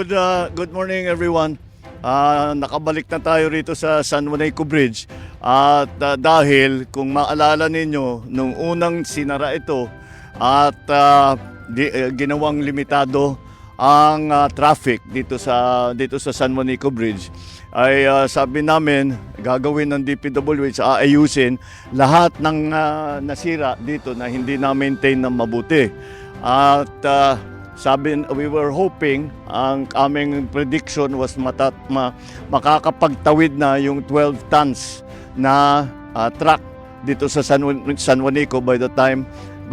Good morning everyone. Nakabalik na tayo rito sa San Juanico Bridge at dahil kung maalala ninyo nung unang sinara ito at ginawang limitado ang traffic dito sa San Juanico Bridge ay sabi namin gagawin ng DPWH aayusin lahat ng nasira dito na hindi na-maintain ng mabuti. At we were hoping, ang aming prediction was makakapagtawid na yung 12 tons na truck dito sa San Juanico by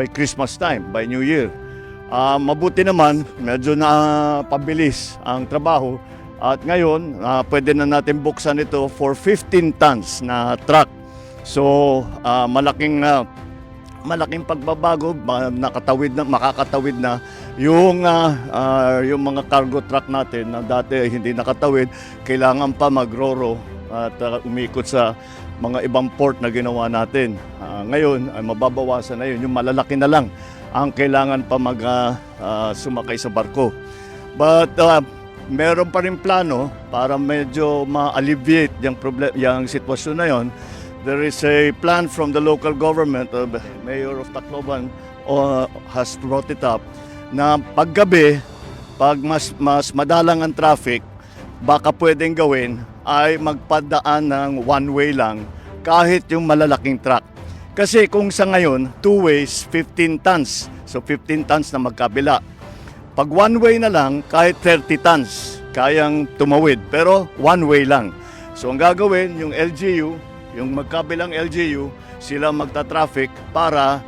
Christmas time, by New Year. Mabuti naman, medyo na pabilis ang trabaho at ngayon pwede na natin buksan ito for 15 tons na truck. So malaking pagbabago, makakatawid na yung mga cargo truck natin na dati hindi nakatawid, kailangan pa magroro at umikot sa mga ibang port na ginawa natin. Ngayon ay mababawasan na yun, yung malalaki na lang ang kailangan pa sumakay sa barko. But meron pa rin plano para medyo ma-alleviate yung sitwasyon na yon. There is a plan from the local government, the Mayor of Tacloban has brought it up, na paggabi, pag mas madalang ang traffic, baka pwedeng gawin ay magpadaan ng one-way lang kahit yung malalaking truck. Kasi kung sa ngayon, two ways, 15 tons. So 15 tons na magkabila. Pag one-way na lang, kahit 30 tons, kayang tumawid. Pero one-way lang. So ang gagawin, yung LGU, yung magkabilang LGU, sila magta-traffic para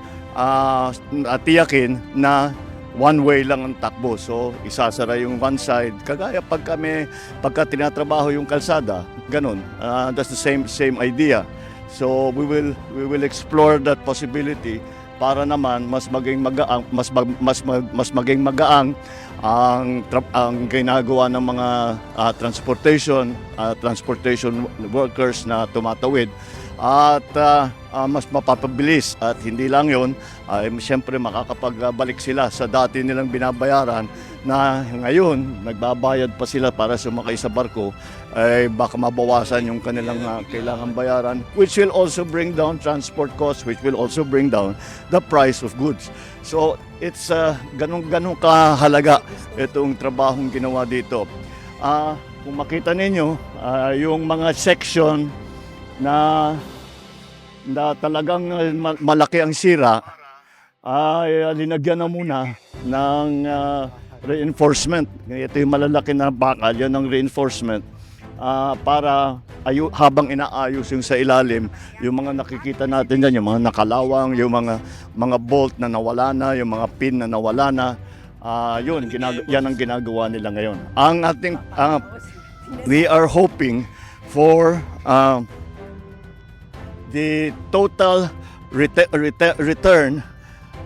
tiyakin na one-way lang ang takbo. So isasara yung one side. Kagaya pagka tinatrabaho yung kalsada, ganun. That's the same idea. So we will explore that possibility para naman mas maging magaang ang ginagawa ng mga transportation workers na tumatawid at mas mapapabilis. At hindi lang yon, siyempre makakapagbalik sila sa dati nilang binabayaran na ngayon nagbabayad pa sila para sumakay sa barko, ay baka mabawasan yung kanilang kailangan bayaran, which will also bring down transport costs, which will also bring down the price of goods. So it's ganun kahalaga itong trabahong ginawa dito. Kung makita ninyo, yung mga section na talagang malaki ang sira, ay linagyan na muna ng reinforcement. Ito yung malalaki na bakal, yan ang reinforcement para habang inaayos yung sa ilalim, yung mga nakikita natin dyan, yung mga nakalawang, yung mga bolt na nawala na, yung mga pin na nawala na, yan ang ginagawa nila ngayon. We are hoping for the total return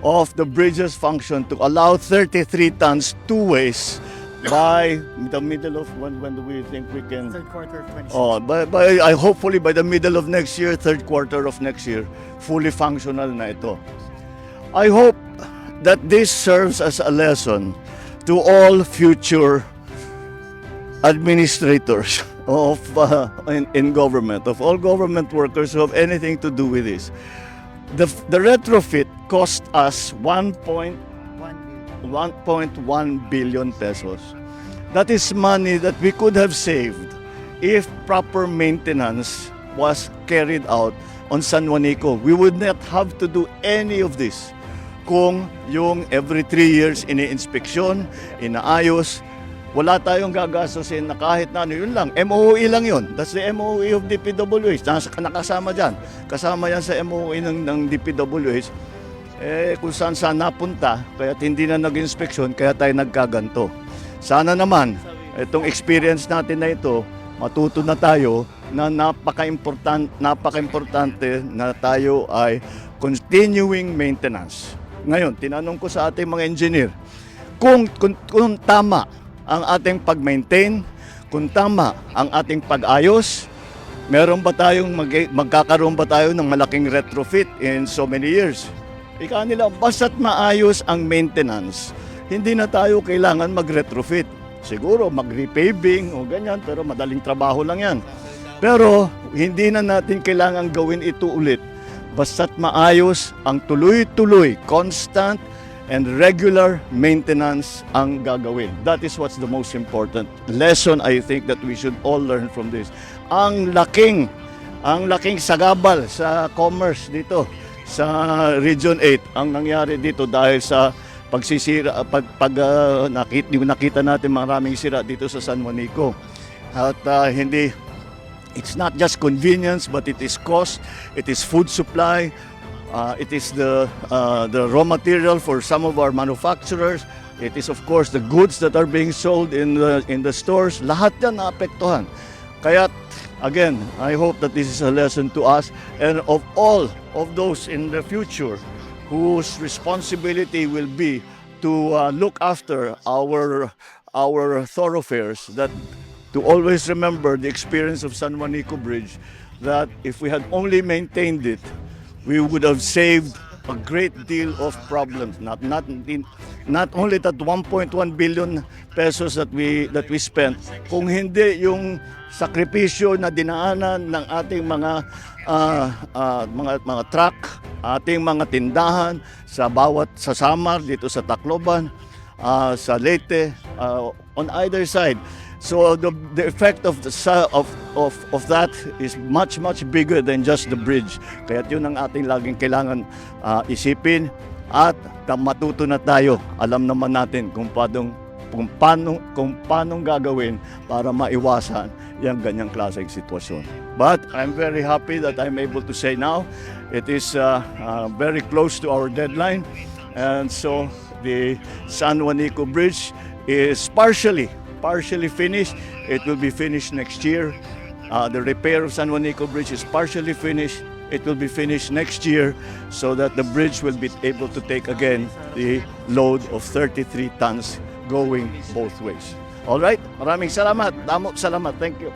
of the bridge's function to allow 33 tons two ways by the middle of when do we think we can? Third quarter of 2026. Hopefully by the middle of next year, third quarter of next year, fully functional na ito. I hope that this serves as a lesson to all future administrators of in government, of all government workers who have anything to do with this. The retrofit cost us 1.1 billion pesos. That is money that we could have saved if proper maintenance was carried out on San Juanico. We would not have to do any of this kung yung every 3 years ini-inspeksyon, inaayos. Wala tayong gagastusin na kahit na ano, yun lang. MOE lang yun. That's the MOE of DPWH. Nakasama dyan. Kasama yan sa MOE ng DPWH. Kung saan napunta, kaya hindi na nag-inspeksyon, kaya tayo nagkaganto. Sana naman, itong experience natin na ito, matuto na tayo na napaka-importante na tayo ay continuing maintenance. Ngayon, tinanong ko sa ating mga engineer, kung tama ang ating pag-maintain, kung tama ang ating pag-ayos, magkakaroon ba tayo ng malaking retrofit in so many years? Ika nila, basta't maayos ang maintenance, hindi na tayo kailangan mag-retrofit. siguro mag-repaving o ganyan, pero madaling trabaho lang yan. Pero hindi na natin kailangan gawin ito ulit basta't maayos ang tuloy-tuloy, constant and regular maintenance ang gagawin. That is what's the most important lesson I think that we should all learn from this. Ang laking sagabal sa commerce dito sa Region 8 ang nangyari dito dahil sa pagsisira nakita natin maraming sira dito sa San Juanico. At it's not just convenience, but it is cost, it is food supply, it is the raw material for some of our manufacturers. It is of course the goods that are being sold in the stores. Lahat yan naapektuhan. Kaya again, I hope that this is a lesson to us and of all of those in the future whose responsibility will be to look after our thoroughfares, that to always remember the experience of San Juanico Bridge, that if we had only maintained it, we would have saved a great deal of problems. Not only that 1.1 billion pesos that we spent, kung hindi yung sakripisyo na dinaanan ng ating mga truck, ating mga tindahan sa Samar dito sa Tacloban, sa Leyte, on either side. So the effect of that is much much bigger than just the bridge. Kaya yun ang ating laging kailangan isipin at matuto na tayo. Alam naman natin kung paano gagawin para maiwasan yung ganyang klaseng sitwasyon. But I'm very happy that I'm able to say now it is very close to our deadline, and so the San Juanico Bridge is partially finished. It will be finished next year. The repair of San Juanico Bridge is partially finished. It will be finished next year so that the bridge will be able to take again the load of 33 tons going both ways. All right? Maraming salamat. Damo salamat. Thank you.